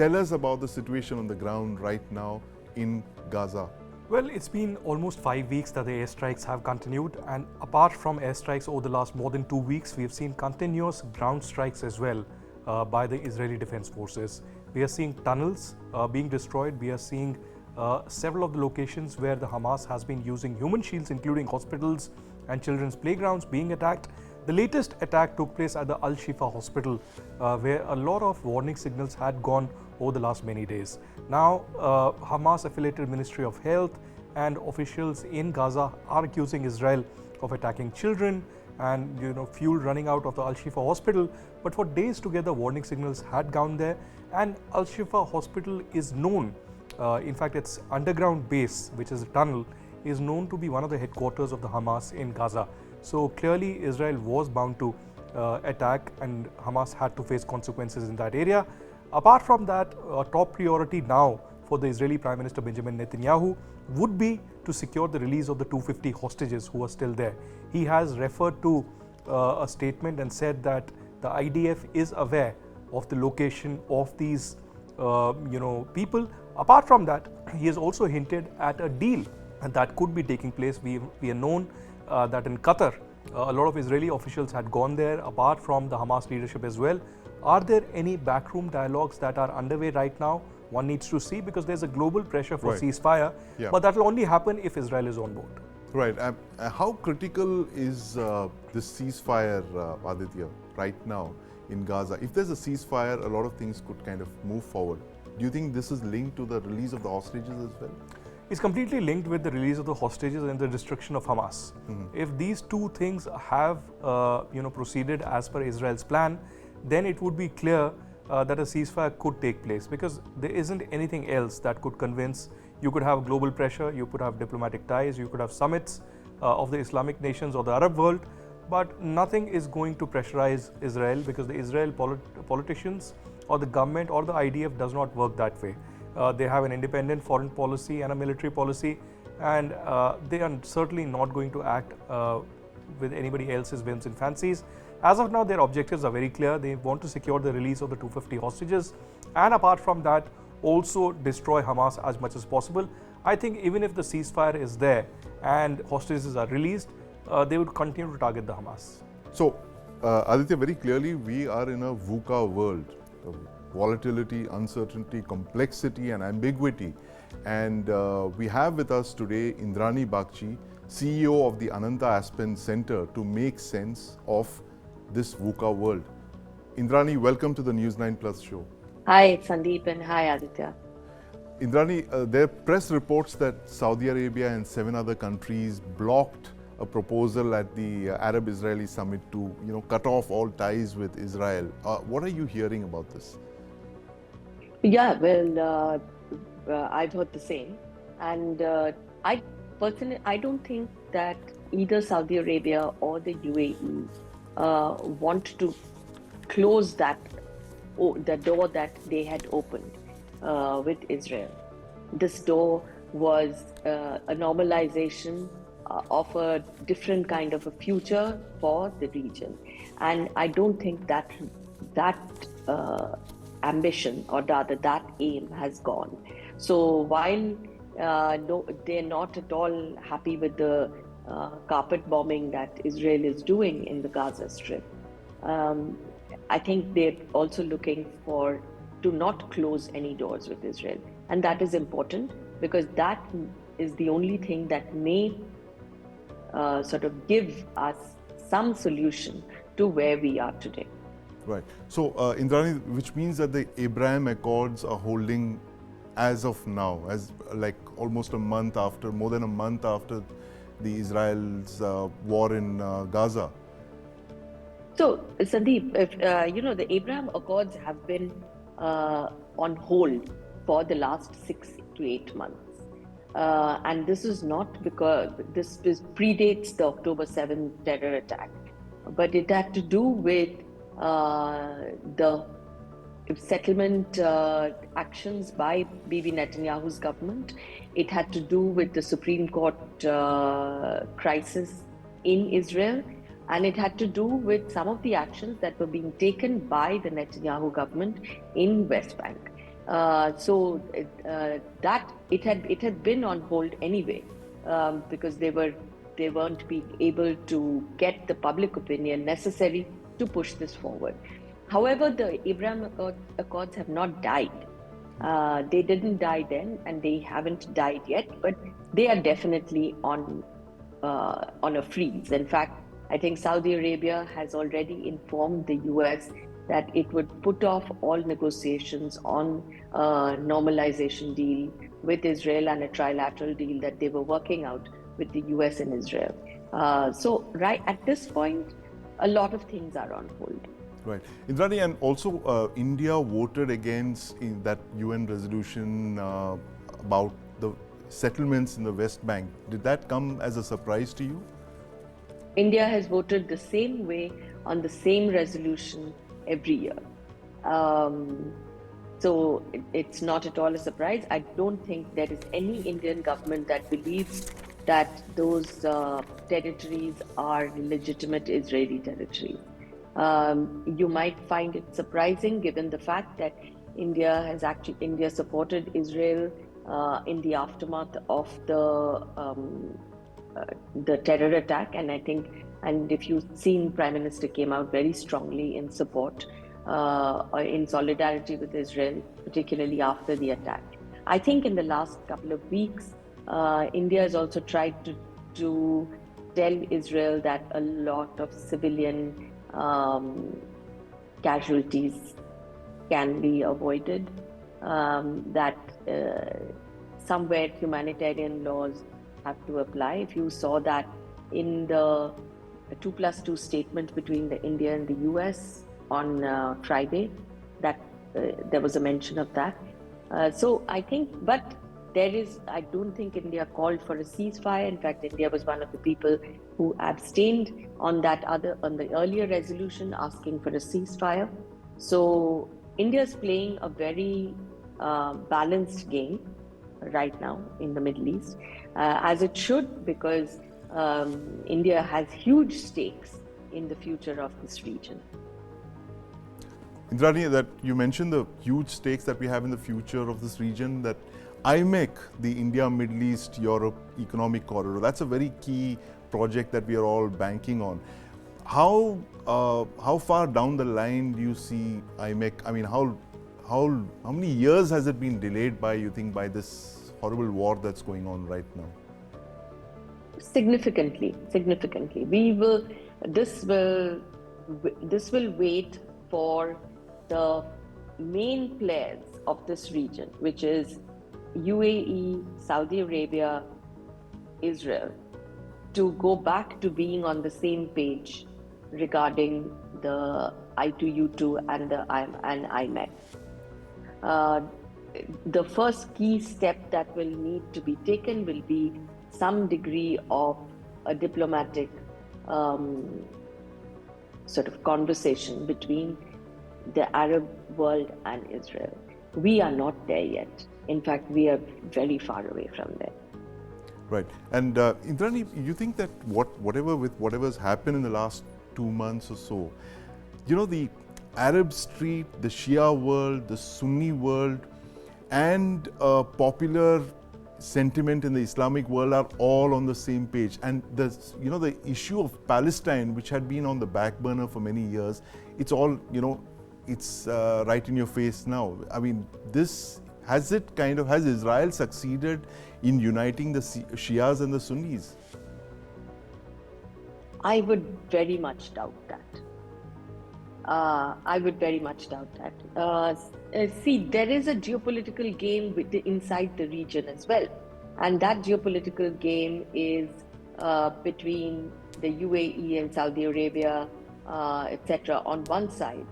tell us about the situation on the ground right now in Gaza. Well, it's been almost 5 weeks that the airstrikes have continued, and apart from airstrikes over the last more than 2 weeks, we have seen continuous ground strikes as well by the Israeli Defense Forces. We are seeing tunnels being destroyed. We are seeing several of the locations where the Hamas has been using human shields, including hospitals and children's playgrounds, being attacked. The latest attack took place at the Al-Shifa hospital, where a lot of warning signals had gone over the last many days. Now, Hamas-affiliated Ministry of Health and officials in Gaza are accusing Israel of attacking children and fuel running out of the Al-Shifa hospital. But for days together, warning signals had gone there, and Al-Shifa hospital is known. In fact, its underground base, which is a tunnel, is known to be one of the headquarters of the Hamas in Gaza. So clearly, Israel was bound to attack, and Hamas had to face consequences in that area. Apart from that, top priority now for the Israeli Prime Minister Benjamin Netanyahu would be to secure the release of the 250 hostages who are still there. He has referred to a statement and said that the IDF is aware of the location of these people. Apart from that, he has also hinted at a deal that could be taking place. We are known that in Qatar, a lot of Israeli officials had gone there, apart from the Hamas leadership as well. Are there any backroom dialogues that are underway right now? One needs to see, because there's a global pressure for ceasefire, but that will only happen if Israel is on board. Right. How critical is this ceasefire, Aditya, right now in Gaza? If there's a ceasefire, a lot of things could kind of move forward. Do you think this is linked to the release of the hostages as well? It's completely linked with the release of the hostages and the destruction of Hamas. If these two things have proceeded as per Israel's plan, then it would be clear that a ceasefire could take place, because there isn't anything else that could convince. You could have global pressure, you could have diplomatic ties, you could have summits of the Islamic nations or the Arab world, but nothing is going to pressurize Israel, because the Israel politicians or the government or the IDF does not work that way. They have an independent foreign policy and a military policy, and they are certainly not going to act with anybody else's whims and fancies. As of now, their objectives are very clear. They want to secure the release of the 250 hostages, and apart from that, also destroy Hamas as much as possible. I think even if the ceasefire is there and hostages are released, they would continue to target the Hamas. So, Aditya, very clearly, we are in a VUCA world. Volatility, uncertainty, complexity and ambiguity. And we have with us today Indrani Bagchi, CEO of the Ananta Aspen Centre, to make sense of this VUCA world. Indrani, welcome to the News9 Plus Show. Hi Sandeep, and hi Aditya. Indrani, there are press reports that Saudi Arabia and 7 other countries blocked a proposal at the Arab-Israeli Summit to cut off all ties with Israel. What are you hearing about this? Yeah, well, I've heard the same, and I personally, I don't think that either Saudi Arabia or the UAE want to close the door that they had opened with Israel. This door was a normalization of a different kind of a future for the region, and I don't think that ambition, or rather that aim, has gone. So while no, they're not at all happy with the carpet bombing that Israel is doing in the Gaza Strip, I think they're also looking to not close any doors with Israel. And that is important, because that is the only thing that may sort of give us some solution to where we are today. Right. So, Indrani, which means that the Abraham Accords are holding as of now, as like almost more than a month after the Israel's war in Gaza. So, Sandeep, if, the Abraham Accords have been on hold for the last 6 to 8 months. And this is not because this predates the October 7th terror attack, but it had to do with the settlement actions by Bibi Netanyahu's government. It had to do with the Supreme Court crisis in Israel, and it had to do with some of the actions that were being taken by the Netanyahu government in West Bank. That it had been on hold anyway, because they weren't being able to get the public opinion necessary to push this forward. However, the Abraham Accords have not died. They didn't die then, and they haven't died yet, but they are definitely on a freeze. In fact, I think Saudi Arabia has already informed the US that it would put off all negotiations on a normalization deal with Israel and a trilateral deal that they were working out with the US and Israel. So right at this point, a lot of things are on hold. Right. Indrani, and also India voted against in that UN resolution about the settlements in the West Bank. Did that come as a surprise to you? India has voted the same way on the same resolution every year. So it's not at all a surprise. I don't think there is any Indian government that believes that those territories are legitimate Israeli territories. You might find it surprising given the fact that India supported Israel in the aftermath of the terror attack, and if you've seen, Prime Minister came out very strongly in support, in solidarity with Israel, particularly after the attack. I think in the last couple of weeks, India has also tried to tell Israel that a lot of civilian casualties can be avoided, that somewhere humanitarian laws have to apply. If you saw that in the 2+2 statement between the India and the US on Friday, that there was a mention of that. So I think, but I don't think India called for a ceasefire. In fact, India was one of the people who abstained on the earlier resolution asking for a ceasefire. So India is playing a very balanced game right now in the Middle East, as it should, because India has huge stakes in the future of this region. Indrani, that you mentioned the huge stakes that we have in the future of this region, that IMEC, the India, Middle East, Europe Economic Corridor, that's a very key project that we are all banking on. How far down the line do you see IMEC? I mean, how many years has it been delayed by, you think, by this horrible war that's going on right now? Significantly. This will wait for the main players of this region, which is UAE, Saudi Arabia, Israel, to go back to being on the same page regarding the I2U2 and IMEC. The first key step that will need to be taken will be some degree of a diplomatic sort of conversation between the Arab world and Israel. We are not there yet. In fact, we are very far away from there. Right. And Indrani, you think that whatever's happened in the last 2 months or so, you know, the Arab street, the Shia world, the Sunni world, and popular sentiment in the Islamic world are all on the same page. And the issue of Palestine, which had been on the back burner for many years, it's all, it's right in your face now. I mean, has Israel succeeded in uniting the Shias and the Sunnis? I would very much doubt that. See, there is a geopolitical game inside the region as well. And that geopolitical game is between the UAE and Saudi Arabia, etc., on one side,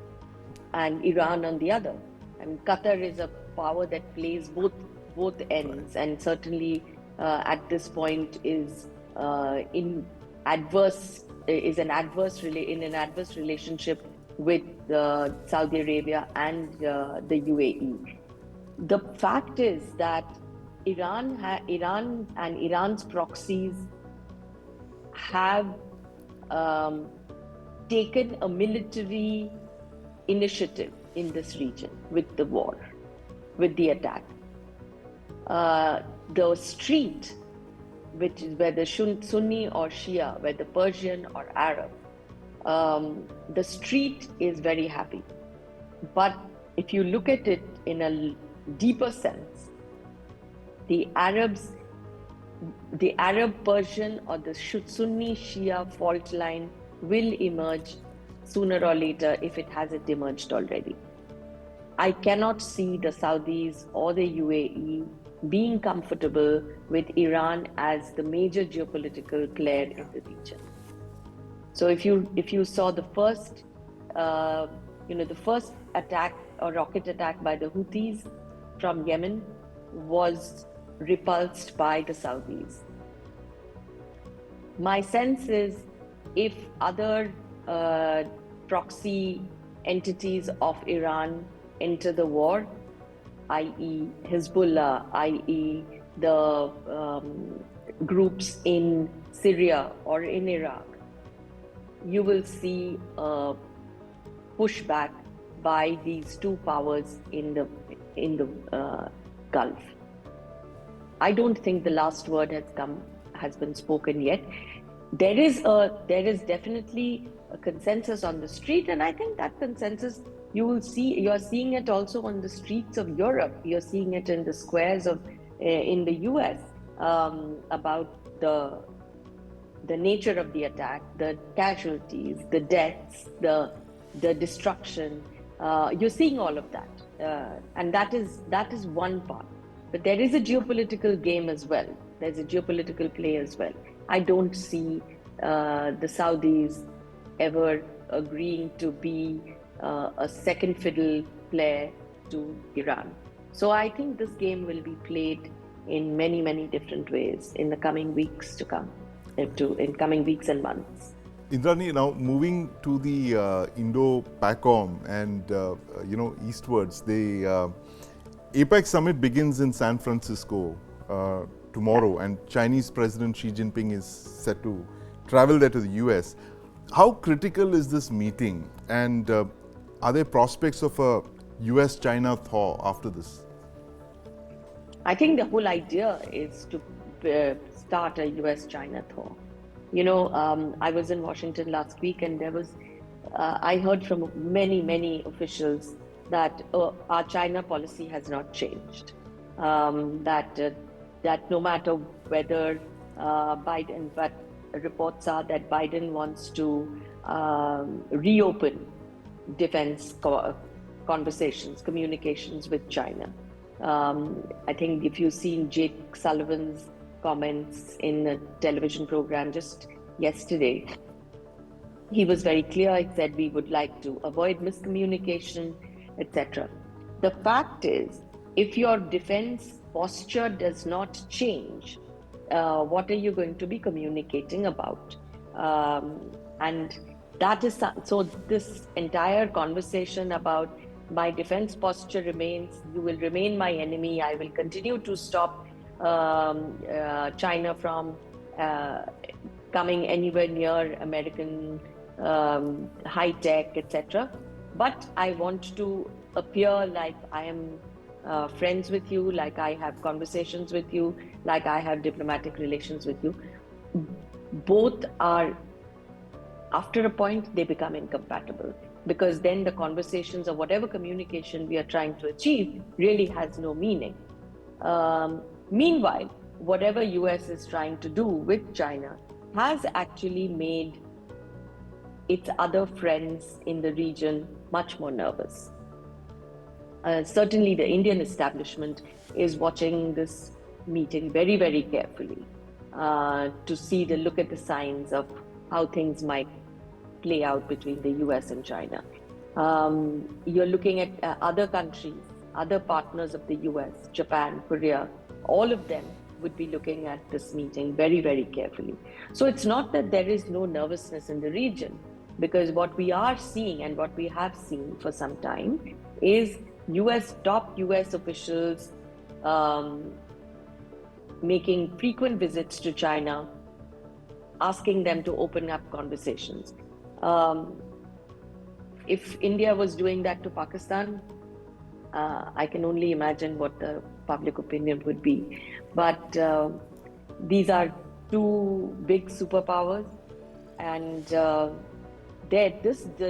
and Iran on the other. And Qatar is a power that plays both ends, and certainly at this point is in an adverse relationship with Saudi Arabia and the UAE. The fact is that Iran and Iran's proxies have taken a military initiative in this region with the war, with the attack. The street, which is whether Sunni or Shia, whether Persian or Arab, the street is very happy. But if you look at it in a deeper sense, the Arab Persian or the Sunni Shia fault line will emerge sooner or later if it hasn't emerged already. I cannot see the Saudis or the UAE being comfortable with Iran as the major geopolitical player in the region. So if you saw the first, the first attack or rocket attack by the Houthis from Yemen was repulsed by the Saudis. My sense is if other proxy entities of Iran enter the war, i.e. Hezbollah, i.e. the groups in Syria or in Iraq, you will see a pushback by these two powers in the Gulf. I don't think the last word has been spoken yet. There is definitely a consensus on the street, and I think that consensus you are seeing it also on the streets of Europe. You're seeing it in the squares in the US about the nature of the attack, the casualties, the deaths, the destruction. You're seeing all of that, and that is one part. But there is a geopolitical game as well. There's a geopolitical play as well. I don't see the Saudis ever agreeing to be a second fiddle player to Iran. So I think this game will be played in many, many different ways in the coming weeks to come, in coming weeks and months. Indrani, now moving to the Indo-PACOM and eastwards, the APEC summit begins in San Francisco tomorrow, and Chinese President Xi Jinping is set to travel there to the US. How critical is this meeting, and are there prospects of a US-China thaw after this? I think the whole idea is to start a US-China thaw. I was in Washington last week, and I heard from many, many officials that our China policy has not changed. That no matter whether Biden, but reports are that Biden wants to reopen defense conversations, communications with China. I think if you've seen Jake Sullivan's comments in a television program just yesterday, he was very clear. He said we would like to avoid miscommunication, etc. The fact is, if your defense posture does not change, what are you going to be communicating about? And that is so. This entire conversation about my defense posture remains, you will remain my enemy, I will continue to stop China from coming anywhere near American high tech, etc. But I want to appear like I am friends with you, like I have conversations with you, like I have diplomatic relations with you. Both are, after a point, they become incompatible, because then the conversations or whatever communication we are trying to achieve really has no meaning. Meanwhile, whatever US is trying to do with China has actually made its other friends in the region much more nervous. Certainly the Indian establishment is watching this meeting very, very carefully to look at the signs of how things might play out between the US and China. You're looking at other countries, other partners of the US, Japan, Korea, all of them would be looking at this meeting very, very carefully. So it's not that there is no nervousness in the region, because what we are seeing and what we have seen for some time is top US officials making frequent visits to China, asking them to open up conversations. If India was doing that to Pakistan, I can only imagine what the public opinion would be. But these are two big superpowers, and the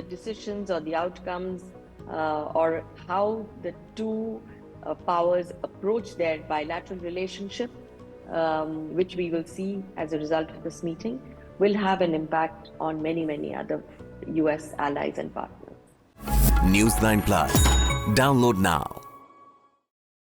decisions or the outcomes or how the two powers approach their bilateral relationship, which we will see as a result of this meeting, will have an impact on many, many other US allies and partners. News 9 Plus. Download now.